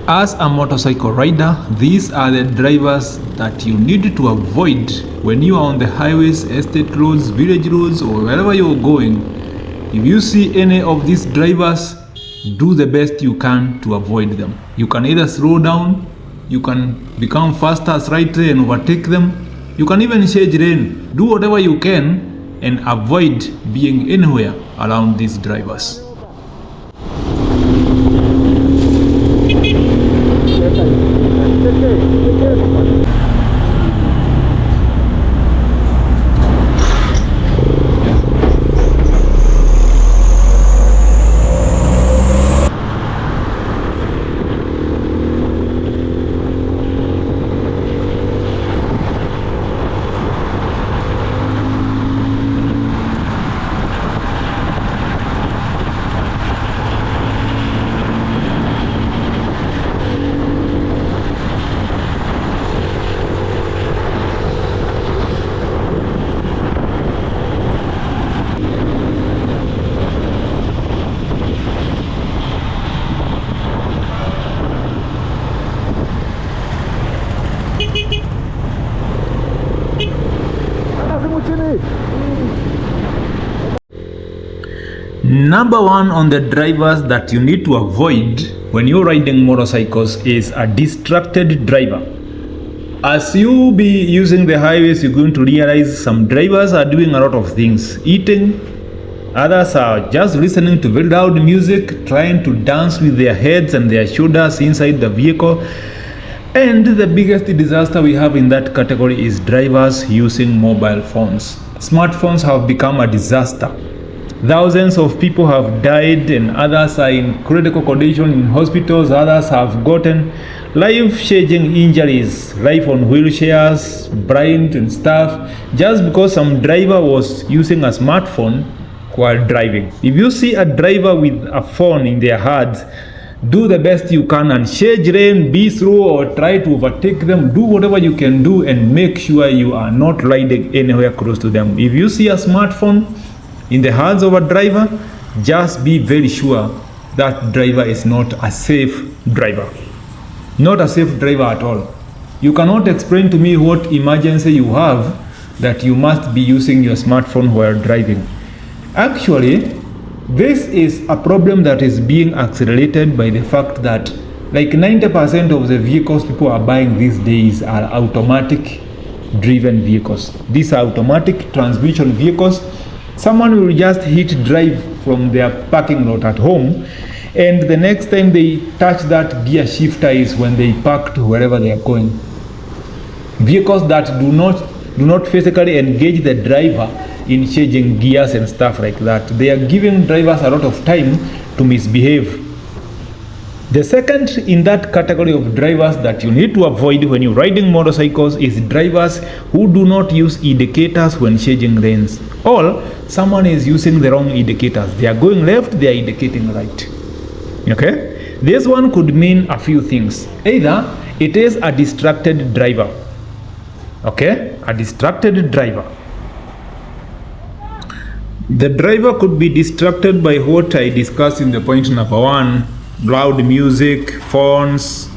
As a motorcycle rider, these are the drivers that you need to avoid when you are on the highways, estate roads, village roads, or wherever you're going. If you see any of these drivers, do the best you can to avoid them. You can either slow down, you can become faster as right and overtake them, you can even change lane. Do whatever you can and avoid being anywhere around these drivers. Number one on the drivers that you need to avoid when you're riding motorcycles is a distracted driver. As you be using the highways, you're going to realize some drivers are doing a lot of things, eating, others are just listening to very loud music, trying to dance with their heads and their shoulders inside the vehicle. And the biggest disaster we have in that category is drivers using mobile phones. Smartphones have become a disaster. Thousands of people have died and others are in critical condition in hospitals. Others have gotten life-changing injuries, life on wheelchairs, blind and stuff, just because some driver was using a smartphone while driving. If you see a driver with a phone in their hands, do the best you can and change lane, be slow or try to overtake them. Do whatever you can do and make sure you are not riding anywhere close to them. If you see a smartphone in the hands of a driver, just be very sure that driver is not a safe driver. Not a safe driver at all. You cannot explain to me what emergency you have that you must be using your smartphone while driving. Actually, this is a problem that is being accelerated by the fact that like 90% of the vehicles people are buying these days are automatic driven vehicles. These are automatic transmission vehicles. Someone will just hit drive from their parking lot at home, and the next time they touch that gear shifter is when they park to wherever they are going. Vehicles that do not physically engage the driver in changing gears and stuff like that. They are giving drivers a lot of time to misbehave. The second in that category of drivers that you need to avoid when you're riding motorcycles is drivers who do not use indicators when changing lanes. Or someone is using the wrong indicators. They are going left, they are indicating right. Okay? This one could mean a few things. Either it is a distracted driver. Okay? A distracted driver. The driver could be distracted by what I discussed in the point number one. Loud music, phones,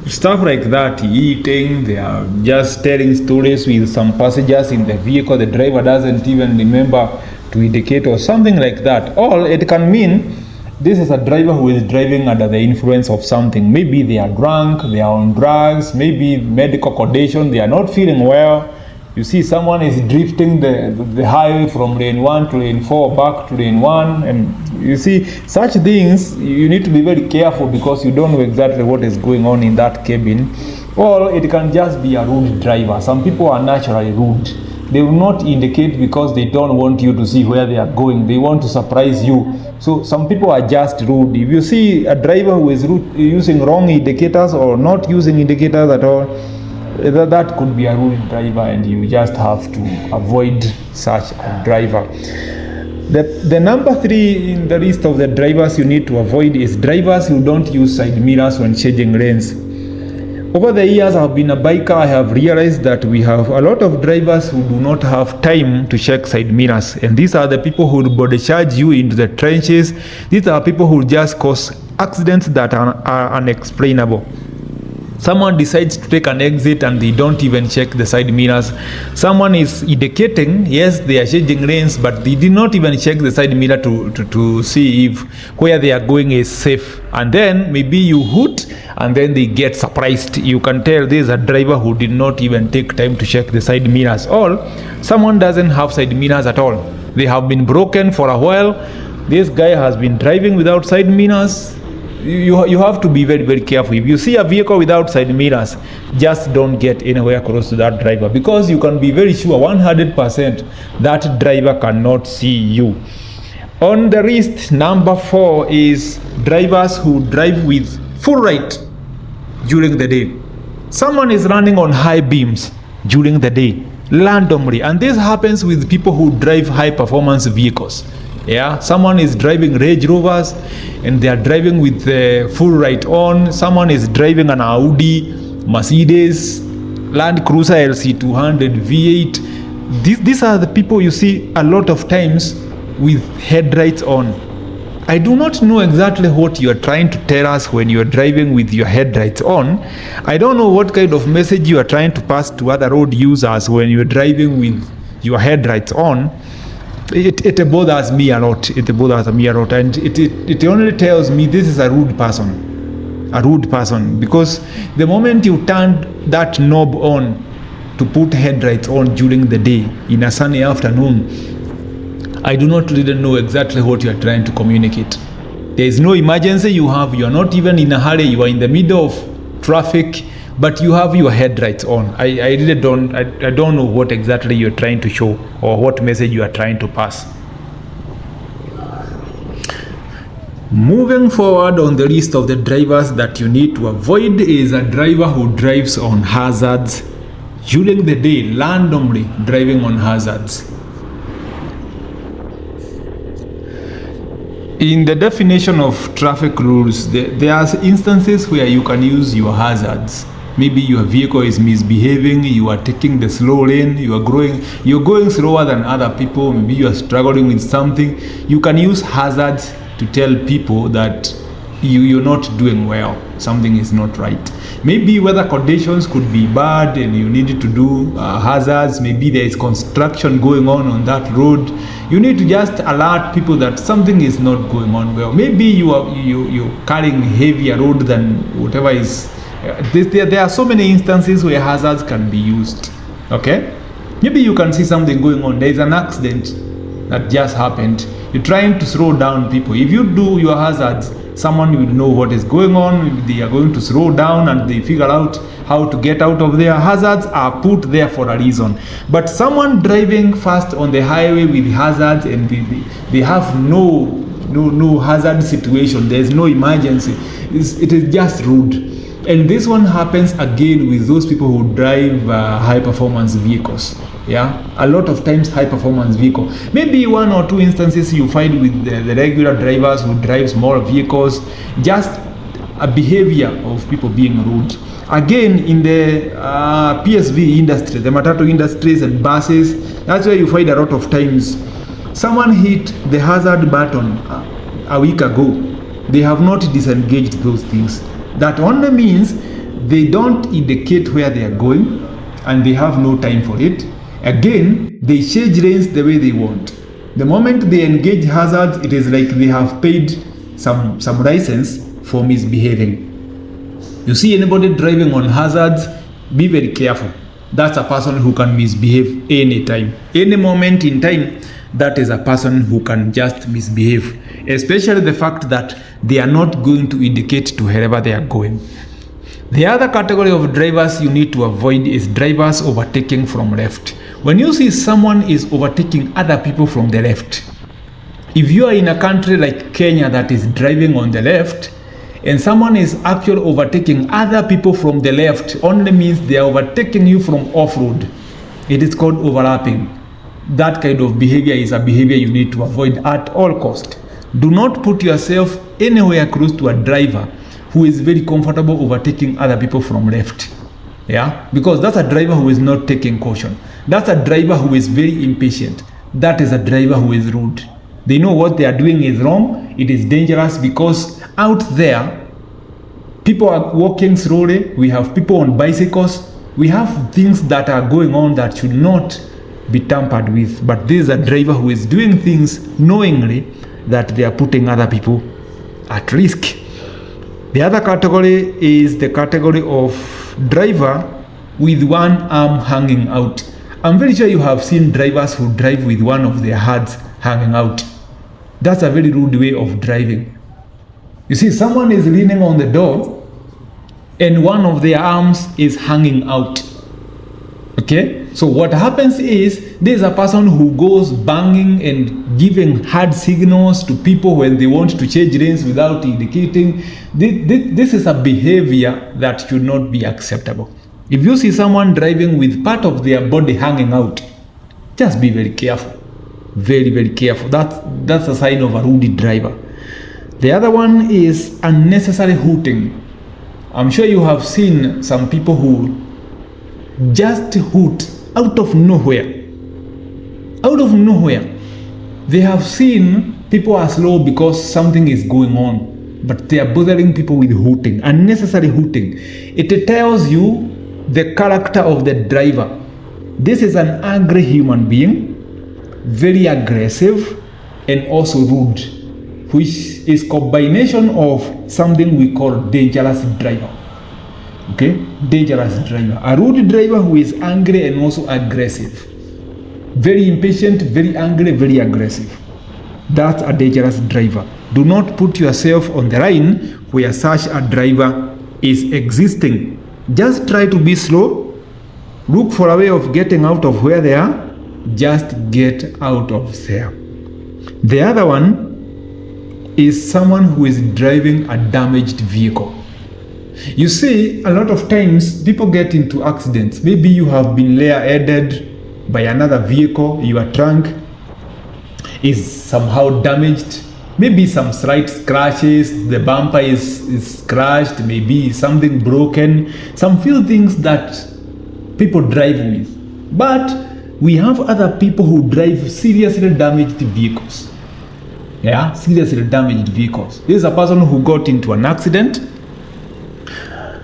stuff like that, eating, they are just telling stories with some passengers in the vehicle, the driver doesn't even remember to indicate or something like that. Or it can mean this is a driver who is driving under the influence of something. Maybe they are drunk, they are on drugs, maybe medical condition, they are not feeling well. You see someone is drifting the highway from lane 1 to lane 4 back to lane 1, and you see such things. You need to be very careful because you don't know exactly what is going on in that cabin. Or it can just be a rude driver. Some people are naturally rude. They will not indicate because they don't want you to see where they are going. They want to surprise you. So some people are just rude. If you see a driver who is rude, using wrong indicators or not using indicators at all, that could be a rude driver, and you just have to avoid such a driver. The number 3 in the list of the drivers you need to avoid is drivers who don't use side mirrors when changing lanes. Over the years I've been a biker, I have realized that we have a lot of drivers who do not have time to check side mirrors, and these are the people who will body charge you into the trenches. These are people who just cause accidents that are unexplainable. Someone decides to take an exit and they don't even check the side mirrors. Someone is indicating, yes, they are changing lanes, but they did not even check the side mirror to see if where they are going is safe. And then maybe you hoot and then they get surprised. You can tell this is a driver who did not even take time to check the side mirrors. Or someone doesn't have side mirrors at all. They have been broken for a while. This guy has been driving without side mirrors. You have to be very, very careful. If you see a vehicle without side mirrors, just don't get anywhere close to that driver, because you can be very sure 100% that driver cannot see you. On the list, number 4 is drivers who drive with full right during the day. Someone is running on high beams during the day randomly, and this happens with people who drive high performance vehicles. Yeah, someone is driving Range Rovers and they are driving with the full right on. Someone is driving an Audi, Mercedes, Land Cruiser LC200, V8. These are the people you see a lot of times with headlights on. I do not know exactly what you are trying to tell us when you are driving with your headlights on. I don't know what kind of message you are trying to pass to other road users when you are driving with your headlights on. It bothers me a lot. It bothers me a lot, and it only tells me this is a rude person, because the moment you turn that knob on to put headlights on during the day in a sunny afternoon, I do not really know exactly what you are trying to communicate. There is no emergency you have. You are not even in a hurry. You are in the middle of traffic, but you have your headlights on. I really don't know what exactly you're trying to show or what message you are trying to pass. Moving forward on the list of the drivers that you need to avoid is a driver who drives on hazards during the day, randomly driving on hazards. In the definition of traffic rules, there are instances where you can use your hazards. Maybe your vehicle is misbehaving, you are taking the slow lane, you're going slower than other people, maybe you are struggling with something. You can use hazards to tell people that you're not doing well, something is not right. Maybe weather conditions could be bad and you need to do hazards. Maybe there is construction going on that road. You need to just alert people that something is not going on well. Maybe you're carrying heavier load than whatever is. There are so many instances where hazards can be used. Okay? Maybe you can see something going on. There is an accident that just happened. You're trying to slow down people. If you do your hazards, someone will know what is going on. They are going to slow down and they figure out how to get out of there. Hazards are put there for a reason. But someone driving fast on the highway with hazards and they have no hazard situation. There is no emergency. It is just rude. And this one happens again with those people who drive high performance vehicles. Yeah, a lot of times high performance vehicle. Maybe 1 or 2 instances you find with the regular drivers who drive small vehicles, just a behavior of people being rude. Again, in the PSV industry, the matatu industries and buses, that's where you find a lot of times someone hit the hazard button a week ago. They have not disengaged those things. That only means they don't indicate where they are going and they have no time for it. Again, they change lanes the way they want. The moment they engage hazards, it is like they have paid some license for misbehaving. You see anybody driving on hazards, be very careful. That's a person who can misbehave anytime. Any moment in time, that is a person who can just misbehave. Especially the fact that they are not going to indicate to wherever they are going. The other category of drivers you need to avoid is drivers overtaking from left. When you see someone is overtaking other people from the left, if you are in a country like Kenya that is driving on the left, and someone is actually overtaking other people from the left, only means they are overtaking you from off-road. It is called overlapping. That kind of behavior is a behavior you need to avoid at all cost. Do not put yourself anywhere close to a driver who is very comfortable overtaking other people from left. Yeah, because that's a driver who is not taking caution. That's a driver who is very impatient. That is a driver who is rude. They know what they are doing is wrong. It is dangerous because out there, people are walking slowly, we have people on bicycles, we have things that are going on that should not be tampered with. But this is a driver who is doing things knowingly that they are putting other people at risk. The other category is the category of driver with one arm hanging out. I'm very sure you have seen drivers who drive with one of their hands hanging out. That's a very rude way of driving. You see, someone is leaning on the door and one of their arms is hanging out. Okay? So what happens is there's a person who goes banging and giving hard signals to people when they want to change lanes without indicating. This is a behavior that should not be acceptable. If you see someone driving with part of their body hanging out, just be very careful. Very, very careful. That's a sign of a rude driver. The other one is unnecessary hooting. I'm sure you have seen some people who just hoot out of nowhere. Out of nowhere. They have seen people are slow because something is going on, but they are bothering people with hooting, unnecessary hooting. It tells you the character of the driver. This is an angry human being, very aggressive and also rude, which is combination of something we call dangerous driver. Okay, dangerous driver. A rude driver who is angry and also aggressive. Very impatient, very angry, very aggressive. That's a dangerous driver. Do not put yourself on the line where such a driver is existing. Just try to be slow. Look for a way of getting out of where they are. Just get out of there. The other one is someone who is driving a damaged vehicle. You see, a lot of times people get into accidents. Maybe you have been rear-ended by another vehicle, your trunk is somehow damaged, maybe some slight scratches, the bumper is scratched, maybe something broken, some few things that people drive with. But we have other people who drive seriously damaged vehicles. Yeah, seriously damaged vehicles. This is a person who got into an accident,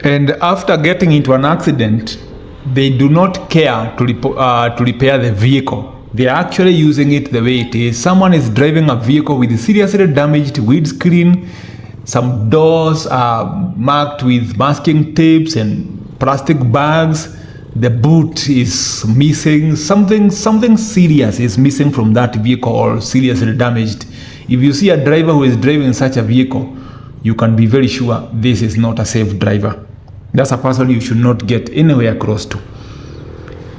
and after getting into an accident, they do not care to repair the vehicle. They are actually using it the way it is. Someone is driving a vehicle with a seriously damaged windscreen. Some doors are marked with masking tapes and plastic bags. The boot is missing. Something serious is missing from that vehicle or seriously damaged. If you see a driver who is driving such a vehicle, you can be very sure this is not a safe driver. That's a person you should not get anywhere close to.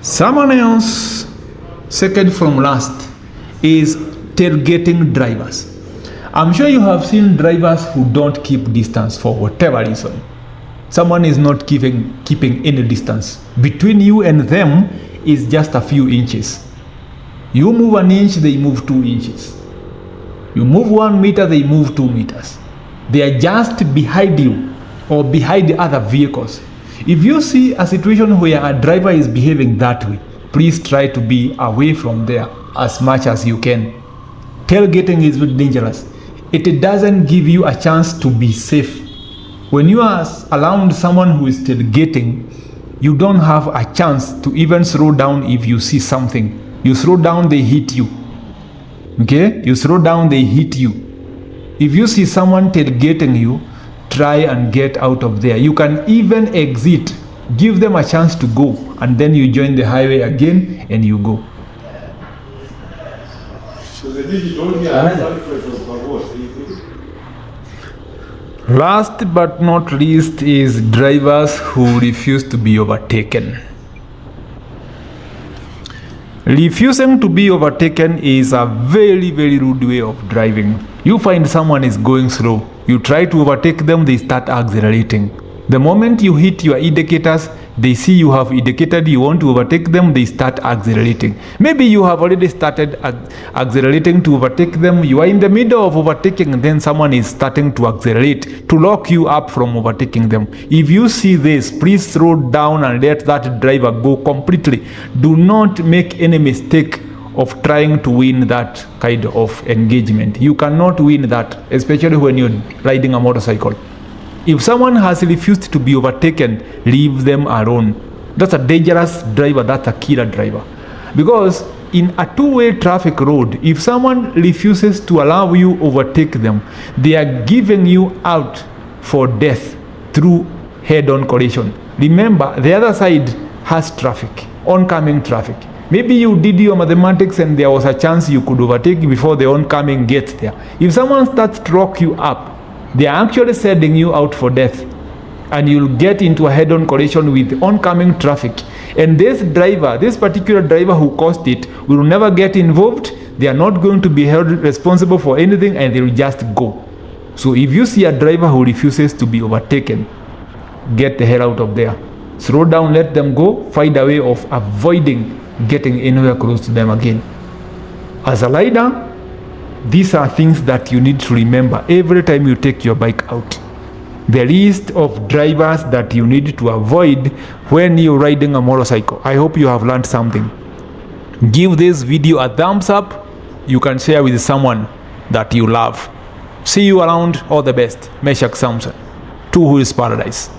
Someone else, second from last, is tailgating drivers. I'm sure you have seen drivers who don't keep distance for whatever reason. Someone is not keeping any distance. Between you and them is just a few inches. You move an inch, they move 2 inches. You move 1 meter, they move 2 meters. They are just behind you or behind the other vehicles. If you see a situation where a driver is behaving that way, please try to be away from there as much as you can. Tailgating is very dangerous. It doesn't give you a chance to be safe. When you are around someone who is tailgating, you don't have a chance to even slow down if you see something. You slow down, they hit you. Okay? You slow down, they hit you. If you see someone tailgating you, try and get out of there. You can even exit. Give them a chance to go, and then you join the highway again and you go. Last but not least is drivers who refuse to be overtaken. Refusing to be overtaken is a very, very rude way of driving. You find someone is going slow. You try to overtake them, they start accelerating. The moment you hit your indicators, they see you have indicated you want to overtake them, they start accelerating. Maybe you have already started accelerating to overtake them. You are in the middle of overtaking and then someone is starting to accelerate to lock you up from overtaking them. If you see this, please slow down and let that driver go completely. Do not make any mistake of trying to win that kind of engagement. You cannot win that, especially when you're riding a motorcycle. If someone has refused to be overtaken, leave them alone. That's a dangerous driver, that's a killer driver. Because in a two-way traffic road, if someone refuses to allow you overtake them, they are giving you out for death through head-on collision. Remember, the other side has traffic, oncoming traffic. Maybe you did your mathematics and there was a chance you could overtake before the oncoming gets there. If someone starts to rock you up, they are actually sending you out for death, and you'll get into a head-on collision with oncoming traffic. And this driver, this particular driver who caused it, will never get involved. They are not going to be held responsible for anything, and they will just go. So if you see a driver who refuses to be overtaken, get the hell out of there. Slow down, let them go, find a way of avoiding getting anywhere close to them again. As a rider, these are things that you need to remember every time you take your bike out. The list of drivers that you need to avoid when you're riding a motorcycle. I hope you have learned something. Give this video a thumbs up. You can share with someone that you love. See you around. All the best. Meshach Samson, Two Wheels Paradise.